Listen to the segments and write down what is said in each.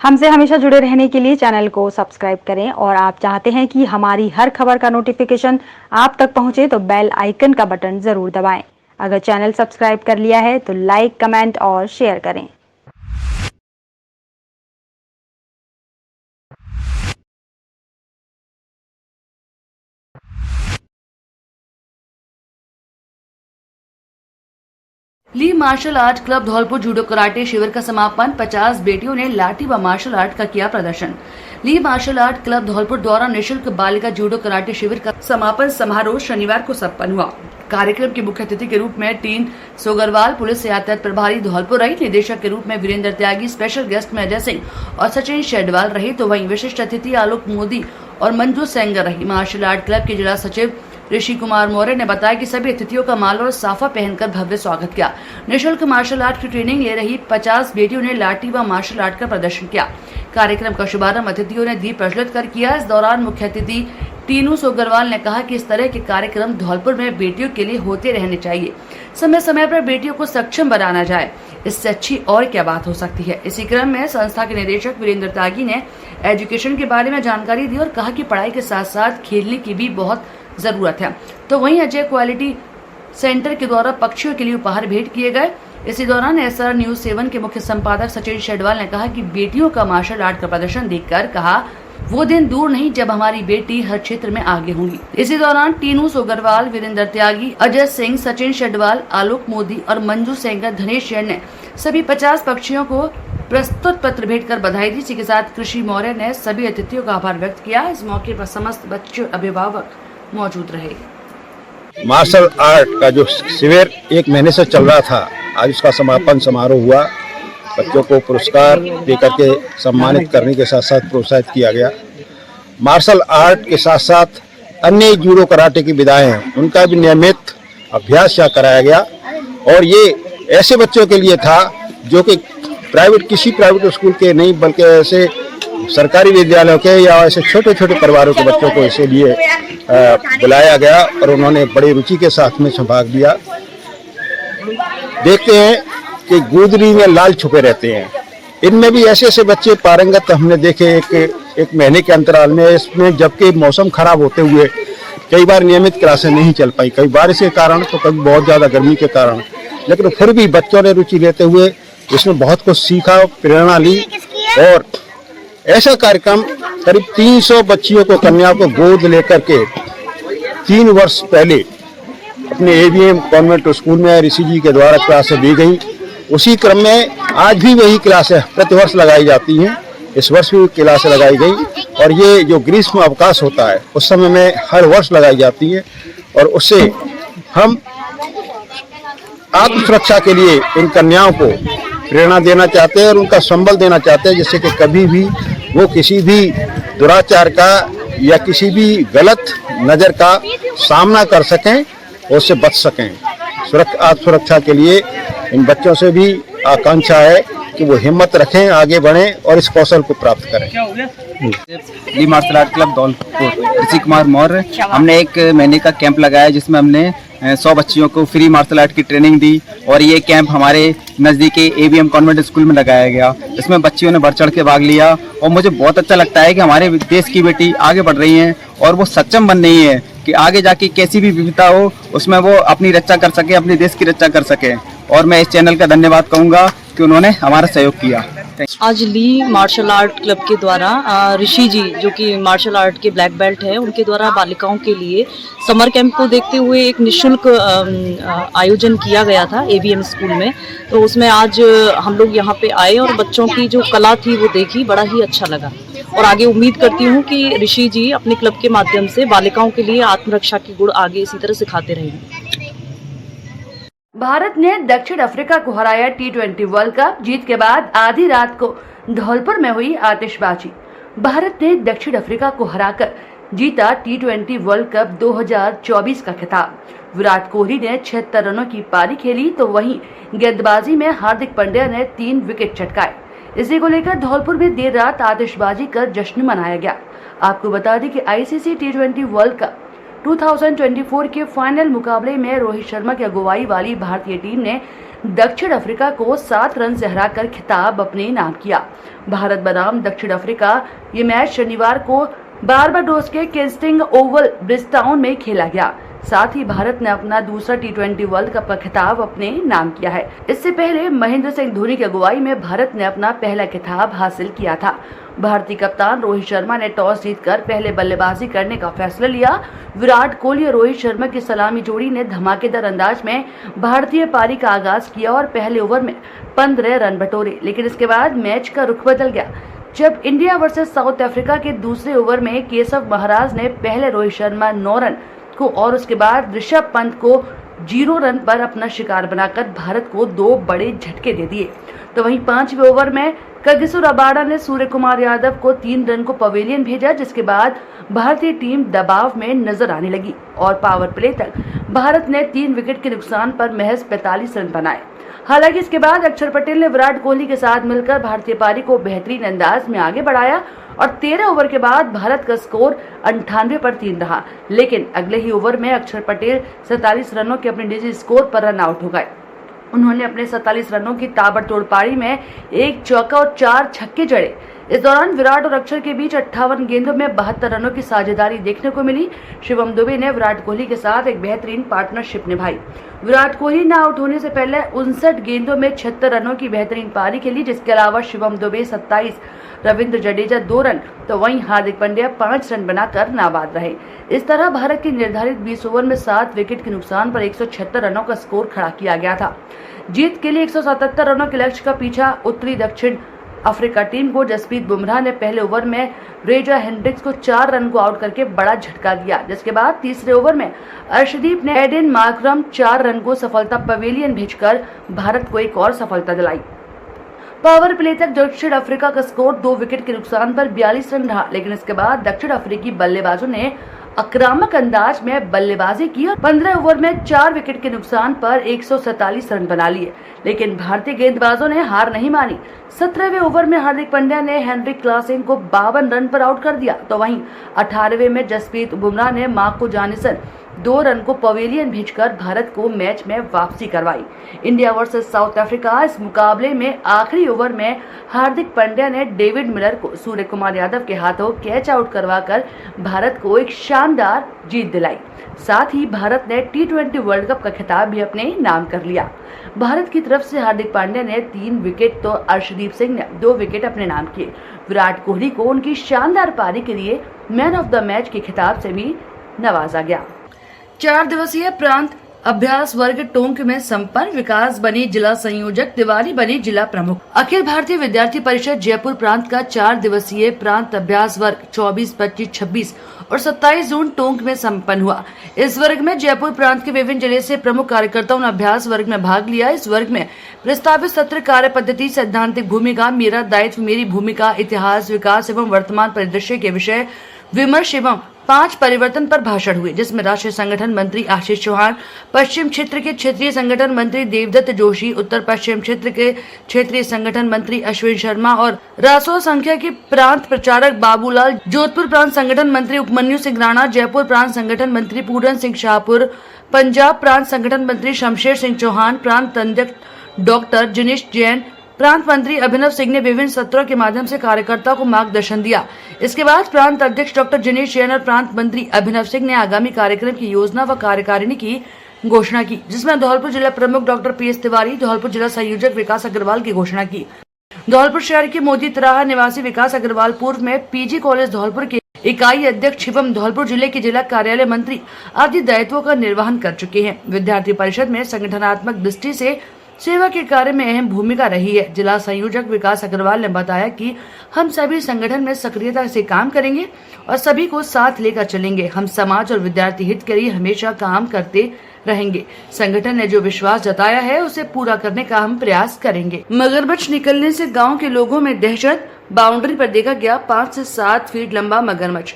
हमसे हमेशा जुड़े रहने के लिए चैनल को सब्सक्राइब करें और आप चाहते हैं कि हमारी हर खबर का नोटिफिकेशन आप तक पहुंचे तो बेल आइकन का बटन जरूर दबाएं। अगर चैनल सब्सक्राइब कर लिया है तो लाइक, कमेंट और शेयर करें। Lee martial art club Dholpur judo karate शिविर का समापन। 50 बेटियों ने लाठी व मार्शल आर्ट का किया प्रदर्शन। ली मार्शल आर्ट क्लब धौलपुर द्वारा निःशुल्क बालिका जूडो कराटे शिविर का समापन समारोह शनिवार को संपन्न हुआ। कार्यक्रम के मुख्य अतिथि के रूप में टीन सोगरवाल, पुलिस यातायात प्रभारी धौलपुर रही, निदेशक के रूप में वीरेंद्र त्यागी, स्पेशल गेस्ट में अजय सिंह और सचिन शेडवाल रही, तो वहीं विशिष्ट अतिथि आलोक मोदी और मंजू सेंगर रही। मार्शल आर्ट क्लब के जिला सचिव ऋषि कुमार मौर्य ने बताया कि सभी अतिथियों का माला और साफा पहनकर भव्य स्वागत किया। निःशुल्क मार्शल आर्ट की ट्रेनिंग ले रही 50 बेटियों ने लाठी व मार्शल आर्ट का प्रदर्शन किया। कार्यक्रम का शुभारंभ अतिथियों ने दीप प्रज्वलित कर किया। इस दौरान मुख्य अतिथि टीनू सोगरवाल ने कहा कि इस तरह के कार्यक्रम धौलपुर में बेटियों के लिए होते रहने चाहिए। समय समय पर बेटियों को सक्षम बनाना जाए, इससे अच्छी और क्या बात हो सकती है। इसी क्रम में संस्था के निदेशक वीरेंद्र त्यागी ने एजुकेशन के बारे में जानकारी दी और कहा कि पढ़ाई के साथ साथ खेलने की भी बहुत जरूरत है। तो वहीं अजय क्वालिटी सेंटर के द्वारा पक्षियों के लिए उपहार भेंट किए गए। इसी दौरान SR न्यूज 7 के मुख्य संपादक सचिन शेडवाल ने कहा कि बेटियों का मार्शल आर्ट का प्रदर्शन देखकर कहा वो दिन दूर नहीं जब हमारी बेटी हर क्षेत्र में आगे होंगी। इसी दौरान टीनू सोगरवाल, वीरेंद्र त्यागी, अजय सिंह, सचिन शेडवाल, आलोक मोदी और मंजू सेंगर, धनेश जैन ने सभी 50 पक्षियों को प्रस्तुत पत्र भेंट कर बधाई दी। इसी के साथ कृषि मौर्य ने सभी अतिथियों का आभार व्यक्त किया। इस मौके पर समस्त बच्चों, अभिभावक मौजूद रहे। मार्शल आर्ट का जो शिविर 1 महीने से चल रहा था, आज उसका समापन समारोह हुआ। बच्चों को पुरस्कार देकर के सम्मानित करने के साथ साथ प्रोत्साहित किया गया। मार्शल आर्ट के साथ साथ अन्य जूडो कराटे की विधाएं हैं, उनका भी नियमित अभ्यास यहाँ कराया गया। और ये ऐसे बच्चों के लिए था जो कि किसी प्राइवेट स्कूल के नहीं, बल्कि ऐसे सरकारी विद्यालयों के या ऐसे छोटे छोटे परिवारों के बच्चों को इसीलिए बुलाया गया और उन्होंने बड़ी रुचि के साथ में भाग लिया। देखते हैं कि गुदरी में लाल छुपे रहते हैं, इनमें भी ऐसे ऐसे बच्चे पारंगत हमने देखे एक महीने के अंतराल में। इसमें जबकि मौसम खराब होते हुए कई बार नियमित क्लासें नहीं चल पाई, कई बारिश के कारण तो कभी बहुत ज़्यादा गर्मी के कारण, लेकिन फिर भी बच्चों ने रुचि लेते हुए इसमें बहुत कुछ सीखा, प्रेरणा ली। और ऐसा कार्यक्रम करीब 300 बच्चियों को, कन्याओं को गोद लेकर के 3 वर्ष पहले अपने ABM कॉन्वेंट स्कूल में ऋषि जी के द्वारा क्लासें दी गई। उसी क्रम में आज भी वही क्लासें प्रतिवर्ष लगाई जाती हैं। इस वर्ष भी क्लासें लगाई गई और ये जो ग्रीष्म अवकाश होता है उस समय में हर वर्ष लगाई जाती है। और उससे हम आत्म सुरक्षा के लिए इन कन्याओं को प्रेरणा देना चाहते हैं और उनका संबल देना चाहते हैं, जिससे कि कभी भी वो किसी भी दुराचार का या किसी भी गलत नज़र का सामना कर सकें और उससे बच सकें। आत्म सुरक्षा के लिए इन बच्चों से भी आकांक्षा है कि वो हिम्मत रखें, आगे बढ़ें और इस कौशल को प्राप्त करें। Lee martial art club Dholpur, Rishi Kumar Maurya. हमने 1 महीने का कैंप लगाया जिसमें हमने 100 बच्चियों को फ्री मार्शल आर्ट की ट्रेनिंग दी और ये कैंप हमारे नज़दीकी ABM कॉन्वेंट स्कूल में लगाया गया। इसमें बच्चियों ने बढ़ चढ़ के भाग लिया और मुझे बहुत अच्छा लगता है कि हमारे देश की बेटी आगे बढ़ रही हैं और वो सक्षम बन रही है कि आगे जाके कैसी भी विविधता हो उसमें वो अपनी रक्षा कर सके, अपने देश की रक्षा कर सके। और मैं इस चैनल का धन्यवाद कहूँगा कि उन्होंने हमारा सहयोग किया। आज ली मार्शल आर्ट क्लब के द्वारा ऋषि जी, जो कि मार्शल आर्ट के ब्लैक बेल्ट है, उनके द्वारा बालिकाओं के लिए समर कैंप को देखते हुए एक निःशुल्क आयोजन किया गया था ABM स्कूल में। तो उसमें आज हम लोग यहाँ पे आए और बच्चों की जो कला थी वो देखी, बड़ा ही अच्छा लगा। और आगे उम्मीद करती हूँ कि ऋषि जी अपने क्लब के माध्यम से बालिकाओं के लिए आत्मरक्षा के गुण आगे इसी तरह सिखाते रहेंगे। भारत ने दक्षिण अफ्रीका को हराया। T20 वर्ल्ड कप जीत के बाद आधी रात को धौलपुर में हुई आतिशबाजी। भारत ने दक्षिण अफ्रीका को हराकर जीता T20 वर्ल्ड कप 2024 का खिताब। विराट कोहली ने 76 रनों की पारी खेली, तो वहीं गेंदबाजी में हार्दिक पांड्या ने 3 विकेट चटकाए। इसी को लेकर धौलपुर में देर रात आतिशबाजी कर जश्न मनाया गया। आपको बता दें कि ICC T20 वर्ल्ड कप 2024 के फाइनल मुकाबले में रोहित शर्मा की अगुवाई वाली भारतीय टीम ने दक्षिण अफ्रीका को 7 रन से हराकर खिताब अपने नाम किया। भारत बनाम दक्षिण अफ्रीका ये मैच शनिवार को बारबाडोस के किंगस्टन ओवल ब्रिजटाउन में खेला गया। साथ ही भारत ने अपना दूसरा T20 वर्ल्ड कप का खिताब अपने नाम किया है। इससे पहले महेंद्र सिंह धोनी की अगुवाई में भारत ने अपना पहला खिताब हासिल किया था। भारतीय कप्तान रोहित शर्मा ने टॉस जीतकर पहले बल्लेबाजी करने का फैसला लिया। विराट कोहली और रोहित शर्मा की सलामी जोड़ी ने धमाकेदार अंदाज में भारतीय पारी का आगाज किया और पहले ओवर में 15 रन बटोरे, लेकिन इसके बाद मैच का रुख बदल गया जब इंडिया वर्सेस साउथ अफ्रीका के दूसरे ओवर में केशव महाराज ने पहले रोहित शर्मा 9 रन को और उसके बाद ऋषभ पंत को 0 रन पर अपना शिकार बनाकर भारत को 2 बड़े झटके दे दिए। तो वहीं 5वें ओवर में कगिसो रबाडा ने सूर्य कुमार यादव को 3 रन को पवेलियन भेजा, जिसके बाद भारतीय टीम दबाव में नजर आने लगी और पावर प्ले तक भारत ने 3 विकेट के नुकसान पर महज 45 रन बनाए। हालांकि इसके बाद अक्षर पटेल ने विराट कोहली के साथ मिलकर भारतीय पारी को बेहतरीन अंदाज में आगे बढ़ाया और 13 ओवर के बाद भारत का स्कोर 98 पर 3 रहा, लेकिन अगले ही ओवर में अक्षर पटेल 47 रनों के अपने निजी स्कोर पर रन आउट हो गए। उन्होंने अपने 47 रनों की ताबड़तोड़ पारी में 1 चौका और 4 छक्के जड़े। इस दौरान विराट और अक्षर के बीच 58 गेंदों में 72 रनों की साझेदारी देखने को मिली। शिवम दुबे ने विराट कोहली के साथ एक बेहतरीन पार्टनरशिप निभाई। विराट कोहली ने आउट होने से पहले 59 गेंदों में 76 रनों की बेहतरीन पारी खेली, जिसके अलावा शिवम दुबे 27, रविंद्र जडेजा 2 रन, तो वहीं हार्दिक पांड्या 5 रन बनाकर नाबाद रहे। इस तरह भारत के निर्धारित 20 ओवर में 7 विकेट के नुकसान पर 176 रनों का स्कोर खड़ा किया गया था। जीत के लिए 177 रनों के लक्ष्य का पीछा उत्तरी दक्षिण अफ्रीका टीम को जसप्रीत बुमराह ने पहले ओवर में रेजा हेंड्रिक्स को 4 रन को आउट करके बड़ा झटका दिया, जिसके बाद तीसरे ओवर में अर्शदीप ने एडेन मार्करम 4 रन को सफलता पवेलियन भेजकर भारत को एक और सफलता दिलाई। पावर प्ले तक दक्षिण अफ्रीका का स्कोर 2 विकेट के नुकसान पर 42 रन रहा, लेकिन इसके बाद दक्षिण अफ्रीकी बल्लेबाजों ने आक्रामक अंदाज में बल्लेबाजी की और 15 ओवर में 4 विकेट के नुकसान पर 147 रन बना लिए, लेकिन भारतीय गेंदबाजों ने हार नहीं मानी। 17वें ओवर में हार्दिक पांड्या ने हेनरिक क्लासेन को 52 रन पर आउट कर दिया, तो वहीं 18वें में जसप्रीत बुमराह ने मार्को जॉनसन 2 रन को पवेलियन भेजकर भारत को मैच में वापसी करवाई। इंडिया वर्सेस साउथ अफ्रीका इस मुकाबले में आखिरी ओवर में हार्दिक पांड्या ने डेविड मिलर को सूर्य कुमार यादव के हाथों कैच आउट करवाकर भारत को एक शानदार जीत दिलाई। साथ ही भारत ने T20 वर्ल्ड कप का खिताब भी अपने नाम कर लिया। भारत की तरफ से हार्दिक पांड्या ने 3 विकेट तो अर्शदीप सिंह ने 2 विकेट अपने नाम किए। विराट कोहली को उनकी शानदार पारी के लिए मैन ऑफ द मैच के खिताब से भी नवाजा गया। 4 दिवसीय प्रांत अभ्यास वर्ग टोंक में संपन्न। विकास बने जिला संयोजक, तिवारी बने जिला प्रमुख। अखिल भारतीय विद्यार्थी परिषद जयपुर प्रांत का 4 दिवसीय प्रांत अभ्यास वर्ग 24, 25, 26 और 27 जून टोंक में संपन्न हुआ। इस वर्ग में जयपुर प्रांत के विभिन्न जिले से प्रमुख कार्यकर्ताओं ने अभ्यास वर्ग में भाग लिया। इस वर्ग में प्रस्तावित सत्र कार्य पद्धति, सैद्धांतिक भूमिका, मेरा दायित्व, मेरी भूमिका, इतिहास, विकास एवं वर्तमान परिदृश्य के विषय विमर्श एवं 5 परिवर्तन पर भाषण हुए, जिसमें राष्ट्रीय संगठन मंत्री आशीष चौहान, पश्चिम क्षेत्र के क्षेत्रीय संगठन मंत्री देवदत्त जोशी, उत्तर पश्चिम क्षेत्र के क्षेत्रीय संगठन मंत्री अश्विन शर्मा और रासो संख्या के प्रांत प्रचारक बाबूलाल, जोधपुर प्रांत संगठन मंत्री उपमन्यु सिंह राणा, जयपुर प्रांत संगठन मंत्री पूरन सिंह शाहपुर, पंजाब प्रांत संगठन मंत्री शमशेर सिंह चौहान, प्रांत अध्यक्ष डॉक्टर जिनेश जैन, प्रांत मंत्री अभिनव सिंह ने विभिन्न सत्रों के माध्यम से कार्यकर्ताओं को मार्गदर्शन दिया। इसके बाद प्रांत अध्यक्ष डॉक्टर जिनेश जैन और प्रांत मंत्री अभिनव सिंह ने आगामी कार्यक्रम की योजना व कार्यकारिणी की घोषणा की, जिसमें धौलपुर जिला प्रमुख डॉक्टर PS तिवारी, धौलपुर जिला संयोजक विकास अग्रवाल की घोषणा की। धौलपुर शहर के मोदी तराहा निवासी विकास अग्रवाल पूर्व में PG कॉलेज धौलपुर के इकाई अध्यक्ष एवं धौलपुर जिले के जिला कार्यालय मंत्री आदि दायित्वों का निर्वहन कर चुके हैं। विद्यार्थी परिषद में संगठनात्मक दृष्टि से सेवा के कार्य में अहम भूमिका रही है। जिला संयोजक विकास अग्रवाल ने बताया कि हम सभी संगठन में सक्रियता से काम करेंगे और सभी को साथ लेकर चलेंगे। हम समाज और विद्यार्थी हित के लिए हमेशा काम करते रहेंगे। संगठन ने जो विश्वास जताया है उसे पूरा करने का हम प्रयास करेंगे। मगरमच्छ निकलने से गांव के लोगों में दहशत। बाउंड्री पर देखा गया 5 से 7 फीट लंबा मगरमच्छ।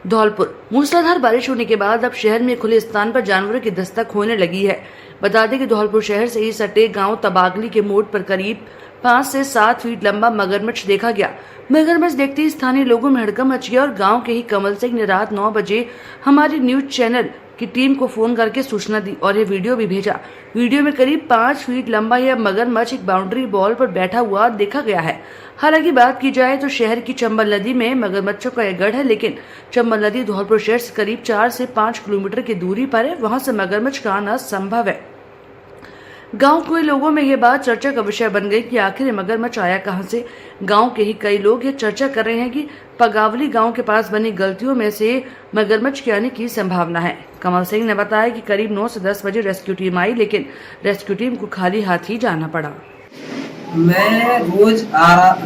धौलपुर मूसलाधार बारिश होने के बाद अब शहर में खुले स्थान पर जानवरों की दस्तक होने लगी है। बता दें कि धौलपुर शहर से ही सटे गांव तबागली के मोड़ पर करीब 5 से 7 फीट लंबा मगरमच्छ देखा गया। मगरमच्छ देखते ही स्थानीय लोगों में हड़कंप मच गया और गांव के ही कमल सिंह ने रात 9 बजे हमारे न्यूज चैनल की टीम को फोन करके सूचना दी और ये वीडियो भी भेजा। वीडियो में करीब 5 फीट लंबा यह मगरमच्छ एक बाउंड्री बॉल पर बैठा हुआ देखा गया है। हालांकि बात की जाए तो शहर की चंबल नदी में मगरमच्छों का यह गढ़ है, लेकिन चंबल नदी धौलपुर शहर से करीब 4 से 5 किलोमीटर की दूरी पर है। वहां से मगरमच्छ का आना संभव है। गांव के लोगों में यह बात चर्चा का विषय बन गई कि आखिर मगरमच्छ आया कहां से। गांव के ही कई लोग ये चर्चा कर रहे हैं कि पगावली गांव के पास बनी गलतियों में से मगरमच्छ के आने की संभावना है। कमल सिंह ने बताया कि करीब 9 से 10 बजे रेस्क्यू टीम आई, लेकिन रेस्क्यू टीम को खाली हाथ ही जाना पड़ा। मैं रोज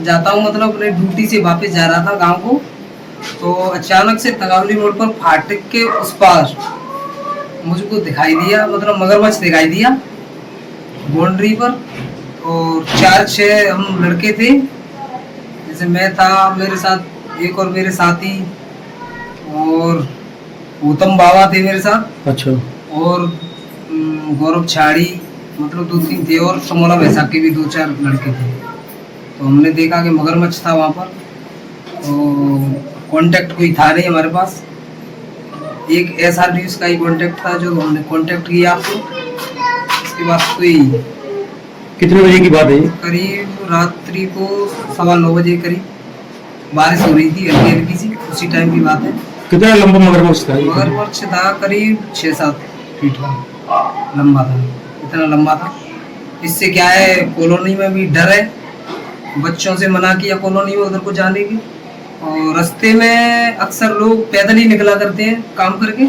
जाता हूँ, मतलब अपने ड्यूटी से वापस जा रहा था गांव को, तो अचानक से तगावली रोड पर फाटक के उस पार मुझको दिखाई दिया, मतलब मगरमच्छ दिखाई दिया बाउंड्री पर। और 4-6 हम लड़के थे, जैसे मैं था, मेरे साथ एक और मेरे साथी और उत्तम बाबा थे मेरे साथ। अच्छा। और गौरव छाड़ी, मतलब 2-3 थे, और समोला बैसाख के भी 2-4 लड़के थे। तो हमने देखा कि मगरमच्छ था वहाँ पर। तो कांटेक्ट कोई था नहीं हमारे पास, एक SR न्यूज़ का ही कांटेक्ट था जो हमने कांटेक्ट किया आपको। इसके बाद कोई कितने बजे की बात है? करीब रात्रि को 9:15 बजे करीब बारिश हो रही थी हल्की हल्की सी, उसी टाइम की बात है। कितना लंबा मगरमच्छ था? मगरमच्छ था करीब 6-7 फीट का लंबा था, इतना लंबा था। इससे क्या है, कॉलोनी में भी डर है, बच्चों से मना किया कॉलोनी में उधर को जाने की। और रास्ते में अक्सर लोग पैदल ही निकला करते हैं काम करके,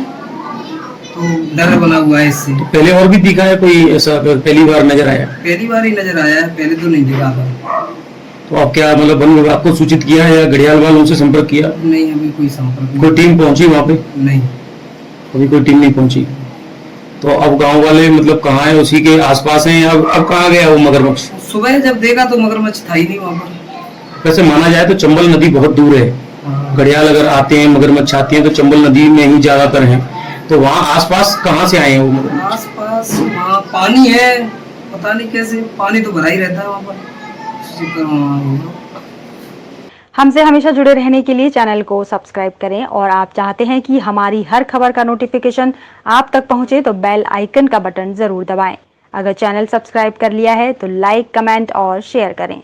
तो डर बना हुआ है इससे। तो पहले और भी दिखा है कोई ऐसा? पहली बार नजर आया? पहली बार ही नजर आया है, पहले तो नहीं दिखा था। तो आप क्या मतलब वन विभाग को सूचित किया है या घड़ियाल वालों से संपर्क किया? नहीं, अभी कोई संपर्क नहीं। कोई टीम पहुंची वहाँ पे? नहीं, अभी कोई टीम नहीं पहुंची। तो अब गांव वाले मतलब कहाँ है, उसी के आसपास हैं? अब कहाँ गया वो मगरमच्छ? सुबह जब देखा तो मगरमच्छ था ही नहीं वहाँ पर। वैसे माना जाए तो चंबल नदी बहुत दूर है, घड़ियाल अगर आते हैं, मगरमच्छ आते हैं तो चंबल नदी में ही ज्यादातर हैं। तो वहाँ आसपास कहाँ से आए हैं वो मगरमच्छ? आसपास वहाँ पानी है, पता नहीं कैसे, पानी तो भरा ही रहता है वहाँ पर। हमसे हमेशा जुड़े रहने के लिए चैनल को सब्सक्राइब करें, और आप चाहते हैं कि हमारी हर खबर का नोटिफिकेशन आप तक पहुंचे तो बेल आइकन का बटन जरूर दबाएं। अगर चैनल सब्सक्राइब कर लिया है तो लाइक, कमेंट और शेयर करें।